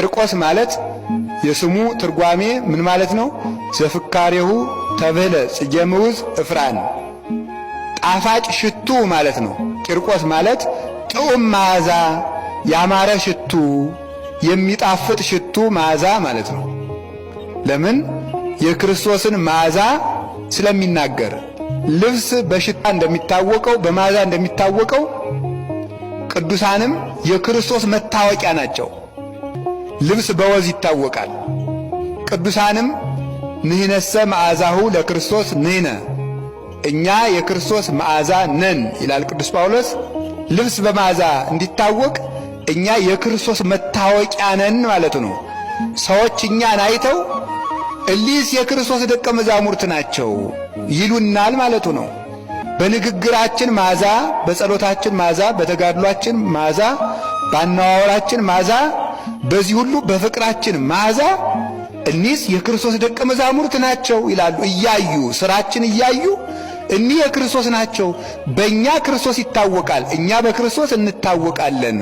ቂርቆስ ማለት የስሙ ትርጓሜ ምን ማለት ነው? ዘፍካሬሁ ተብህለ ጽጌ ምውዝ እፍራን ጣፋጭ ሽቱ ማለት ነው። ቂርቆስ ማለት ጥዑም መዓዛ፣ ያማረ ሽቱ፣ የሚጣፍጥ ሽቱ መዓዛ ማለት ነው። ለምን? የክርስቶስን መዓዛ ስለሚናገር። ልብስ በሽታ እንደሚታወቀው በመዓዛ እንደሚታወቀው ቅዱሳንም የክርስቶስ መታወቂያ ናቸው። ልብስ በወዝ ይታወቃል። ቅዱሳንም ንሕነሰ መዓዛሁ ለክርስቶስ ንሕነ እኛ የክርስቶስ መዓዛ ነን ይላል ቅዱስ ጳውሎስ። ልብስ በመዓዛ እንዲታወቅ እኛ የክርስቶስ መታወቂያ ነን ማለት ነው። ሰዎች እኛን አይተው እሊስ የክርስቶስ ደቀ መዛሙርት ናቸው ይሉናል ማለቱ ነው። በንግግራችን መዓዛ፣ በጸሎታችን መዓዛ፣ በተጋድሏችን መዓዛ፣ ባነዋወራችን መዓዛ፣ በዚህ ሁሉ በፍቅራችን መዓዛ እኒስ የክርስቶስ ደቀ መዛሙርት ናቸው ይላሉ። እያዩ ስራችን እያዩ እኒህ የክርስቶስ ናቸው። በእኛ ክርስቶስ ይታወቃል፣ እኛ በክርስቶስ እንታወቃለን።